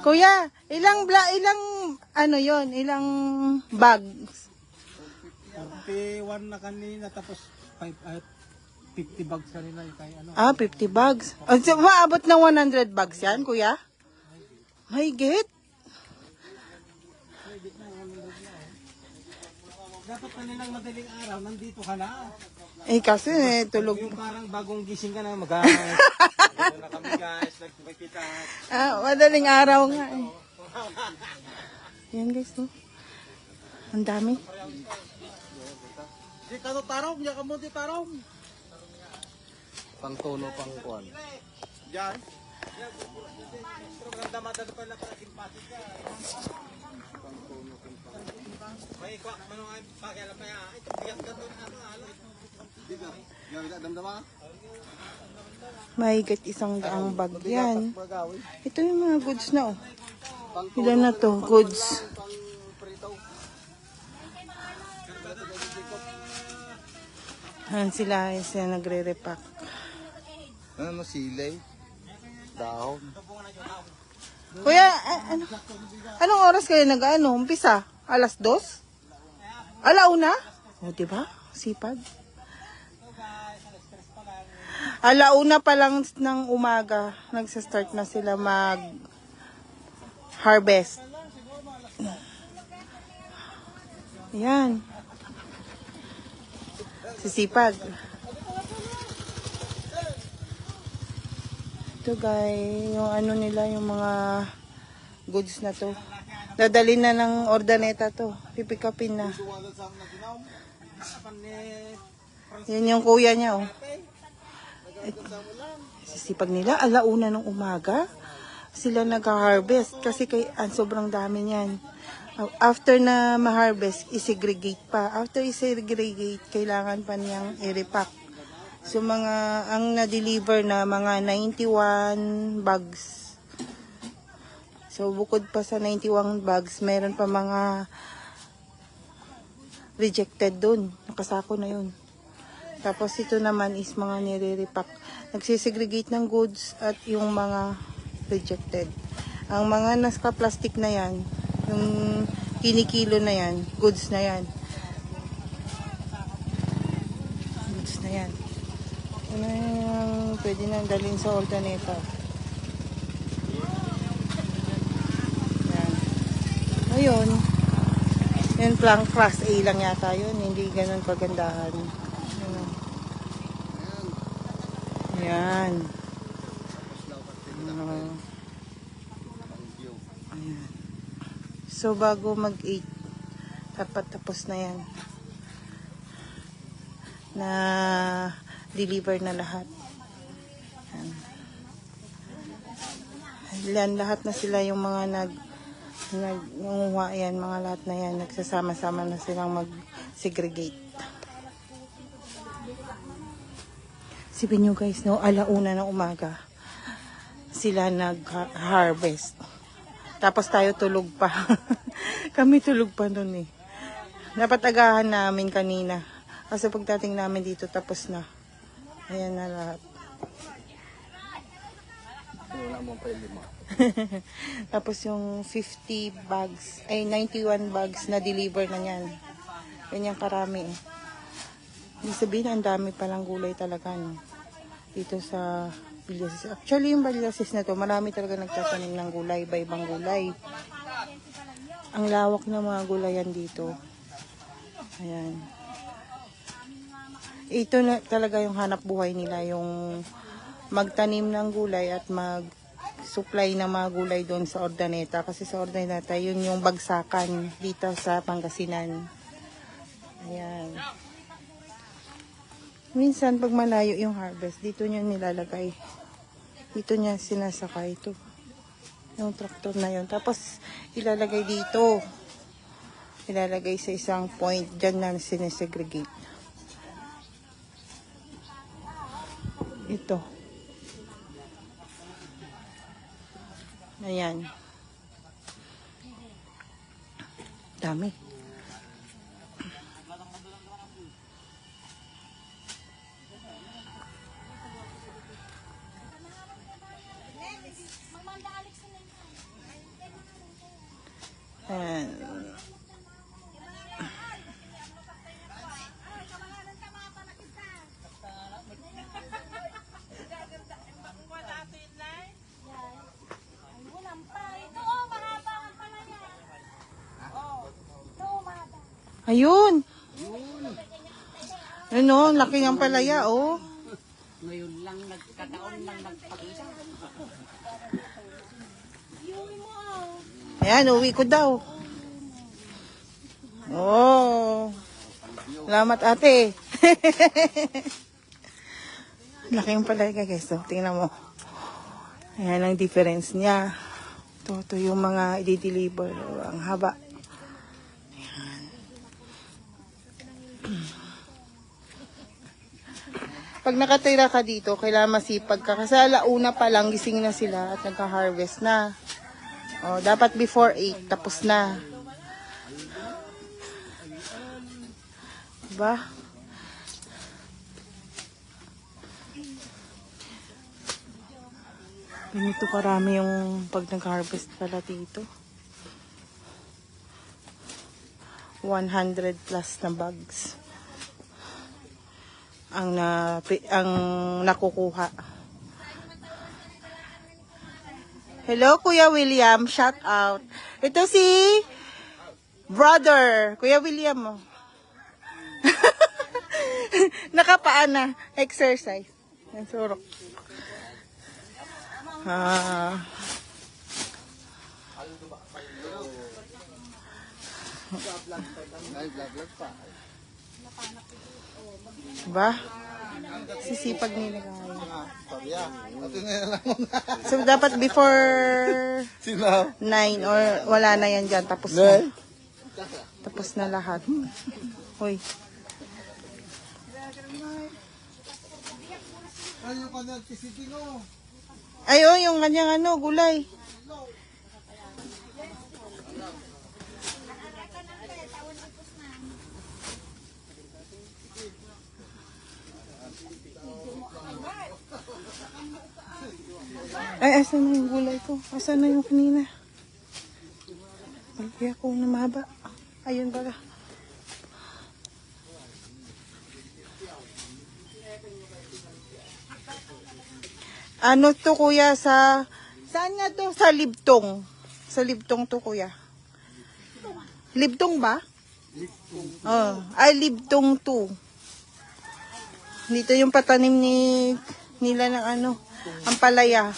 Kuya, ilang ano yon, ilang bags? 51 na kanina, tapos 50 bags kanina. Kay, ano, 50 bags. So, maabot ng 100 bags yan, kuya? Mahigit. dapat kanilang madaling araw, nandito ka na. Kasi tulog. Yung parang bagong gising ka na, na kami guys, nagpapakita. Madaling araw nga eh. Yan guys, no? Ang dami. Di ka to tarong, di ka mo di tarong. Pang tono, pang kuwan. Diyan. Maganda madalo pala para kimpasin ka. Pang tono, may kwa, manong ay pakialam pa yan. Ito, bigat ka to, ano. Dito, gawin damdama. Mahigit 100 bag yan. Ito yung mga goods na oh. Ilan na to? Goods. Ayan sila nagre-repack. Ano, silay? Dahon. Kuya, anong oras kayo umpisa? Alas 2? Alauna? O, diba? Sipag. Alauna pa lang ng umaga, nagsa-start na sila mag-harvest. Yan. Sisipag. Ito guys, yung ano nila, yung mga goods na to. Dadalhin na ng ordaneta to. Pipikapin na. Yan yung kuya niya oh. Sisipag nila, alauna ng umaga. Sila nag-harvest kasi sobrang dami niyan. After na ma-harvest, isegregate pa. After isegregate, kailangan pa niyang i-repack. So ang na-deliver na mga 91 bags. So bukod pa sa 91 bags, meron pa mga rejected dun. Nakasako na yun. Tapos ito naman is mga nire-repack. Nagsisegregate ng goods at yung mga rejected. Ang mga naka-plastic na yan, yung kinikilo na yan, goods na yan. Goods na yan. Ano yung pwede nang dalhin sa ordaneta. Yan. Ayun. Yan lang, class A lang yata yun. Hindi ganun kagandahan. Ayan. Ayan. So, bago mag-8, dapat tapos na yan. Na deliver na lahat. Ayan. Lahat na sila yung mga nangunguha yan, mga lahat na yan. Nagsasama-sama na silang mag-segregate. Sipin nyo guys, no, alauna ng umaga sila nag-harvest. Tapos tayo tulog pa. Kami tulog pa nun eh. Dapat agahan namin kanina. Kasi pagdating namin dito, tapos na. Ayan na lahat. Tapos yung 50 bags, 91 bags na deliver na yan. Ganyan karami eh. Ibig sabihin, ang dami palang gulay talaga, no? Dito sa Villasis. Actually, yung Villasis na to, marami talaga nagtatanim ng gulay, iba-ibang gulay. Ang lawak ng mga gulayan dito. Ayan. Ito na talaga yung hanap buhay nila, yung magtanim ng gulay at mag-supply ng mga gulay doon sa ordaneta. Kasi sa ordaneta, yun yung bagsakan dito sa Pangasinan. Ayan. Minsan, pag malayo yung harvest, dito niya nilalagay. Dito niya sinasakay ito. Yung tractor na yun. Tapos, ilalagay dito. Ilalagay sa isang point. Diyan na sinesegregate. Ito. Ayan. Dami. Ayan. Ayun. Ano, laki ng palaya, oh. Ngayon lang nagkataon lang nagpakita. Ayan, uwi ko daw. Oh. Salamat, ate. Laki yung palaya, guys. So, tingnan mo. Ayan ang difference niya. Ito yung mga i-deliver. Ang haba. Pag nakatira ka dito, kailangan masipag ka. Kasi alauna pa lang, gising na sila at nagka-harvest na. O, dapat before 8, tapos na. Diba? Ganito karami yung pag nag-harvest pala dito. 100 plus na bags ang nakukuha. Hello, Kuya William. Shout out. Ito si brother. Kuya William. Oh. Nakapaan na. Exercise. Ang surok. Ba? Sisipag nila kaya. So, dapat before 9 or wala na yan dyan. Tapos na. Tapos na lahat. Hoy. Ayun, yung kanyang gulay. Ay, asan na yung gulay ko? Asan na yung kanina? Malaki ako na mahaba. Ayun pala. Ano to, kuya? Saan nga to? Sa Libtong. Sa Libtong to, kuya. Libtong ba? Oh, ay, Libtong 2. Dito yung patanim nila ng ang palaya.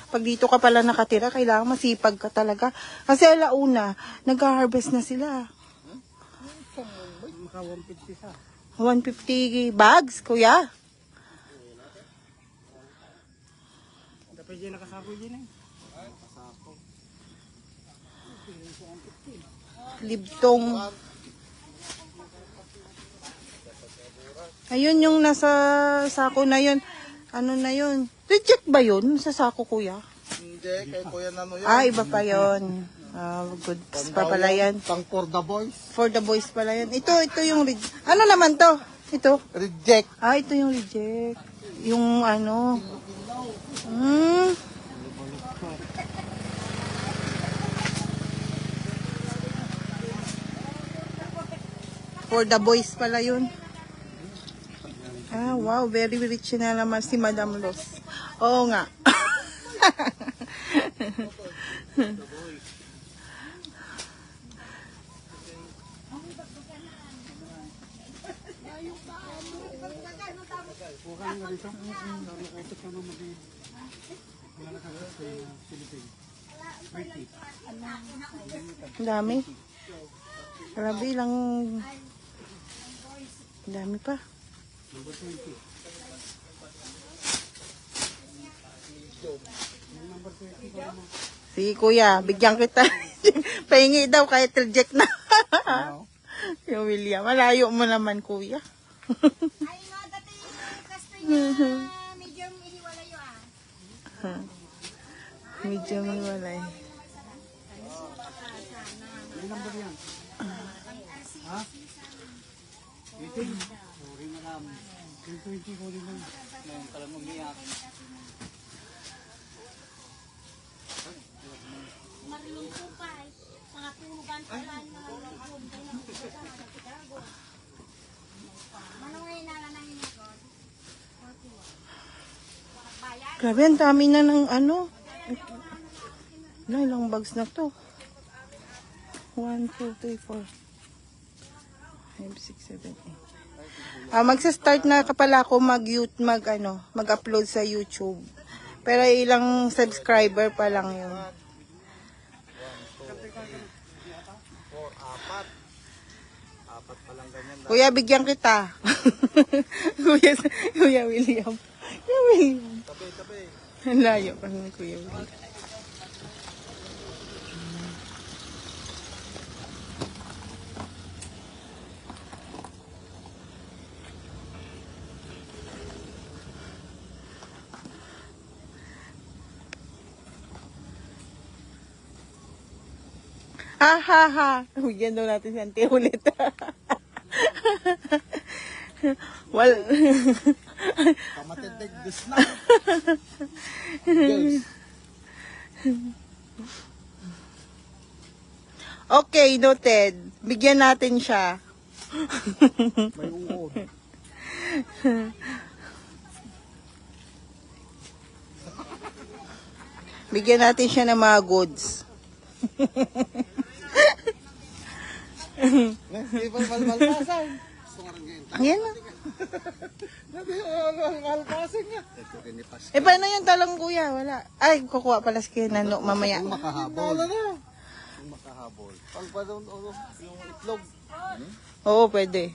Pag dito ka pala nakatira, kailangan masipag ka talaga. Kasi alauna, nag-harvest na sila. 150 bags, kuya. Libtong. Ayun yung nasa sako na yun. Ano na yun? Reject ba yun sa sako, kuya? Hindi, kay Kuya Nano yan. Ah, iba pa yun. Good pa pala yan. Pang for the boys. For the boys pala yan. Ito yung ano naman to? Ito. Reject. Ah, ito yung reject. Yung For the boys pala yun. Ah, wow. Very rich na naman si Madam Los. Oo nga. Ang dami. Grabe lang. Ang dami pa. Sige, kuya, bigyan kita. Pahingi daw kahit reject na. Yung William, malayo mo naman, kuya. Ay, no, dati kasto niya medium ihiwalay yun Medyo may walay. Ngayon ka lang umiyak. Marilong po pa eh. Mga tulugan pa lang mga loob kayo ng Chicago. Manong ngayon nalanangin ako. Grabe, ang dami na ng ano. Ilang bags na to? 1, 2, 3, 4, 5, 6, 7, 8. Magsa-start na pala ako mag-upload sa YouTube. Pero ilang subscriber pa lang yun. 4, 4, 4 pa lang ganyan. Kuya, bigyan kita. Kuya William. Kuya William. Tabi. Ang layo pa ng Kuya William. Ha. Bigyan daw natin si Auntie ulit. Pamatindig this na. Girls. Okay, noted. Bigyan natin siya. May uod. Bigyan natin siya ng mga goods. Hindi pa malmalpasan. Ayan na. Malmalpasan nga. Ito kinipas. Paano yung talong kuya? Wala. Ay, kukuha pala si Kinano mamaya. Kung makahabol. Kung makahabol. Pag pa doon, yung itlog. Oo, pwede.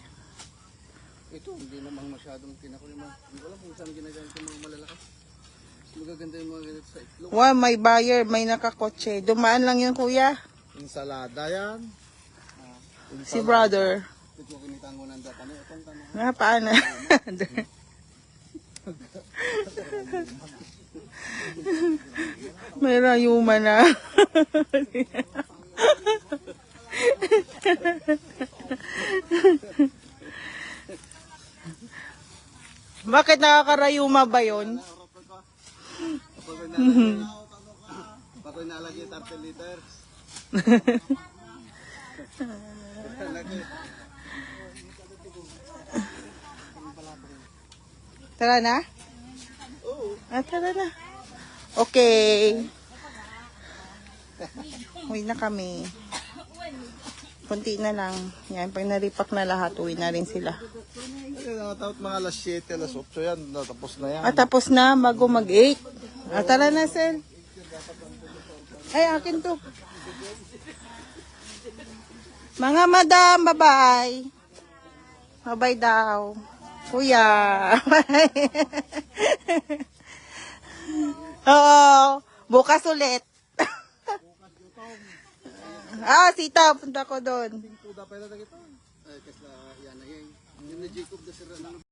Ito, hindi namang masyadong kinakuliman. Hindi ko alam kung saan ginagamit yung mga malalakas. Magaganda yung mga ganito sa itlog. Wow, may buyer, may nakakotse. Dumaan lang yun kuya. Ensalada yan. Si brother. Ito kinitan ko ng datan. Itong tanong. Paano? May rayuma na. Bakit nakakarayuma ba yun? Pakoy nalagay 30 liters. Tara na? Tara na. Okay. Uwi na kami. Kunti na lang. Yan, pag naripak na lahat, uwi na rin sila. Mga alas 7, alas 8 yan. Tapos na yan. Tapos na, bago mag-8. Tara na, Sel. Ay, akin to. Mga madam, bye-bye. Bye-bye daw. Kuya. Oo. Bukas ulit. Sita. Punta ko doon. Puda pa lang ito. Ay, kasi yan na yan. Yung na Jacob na sira na.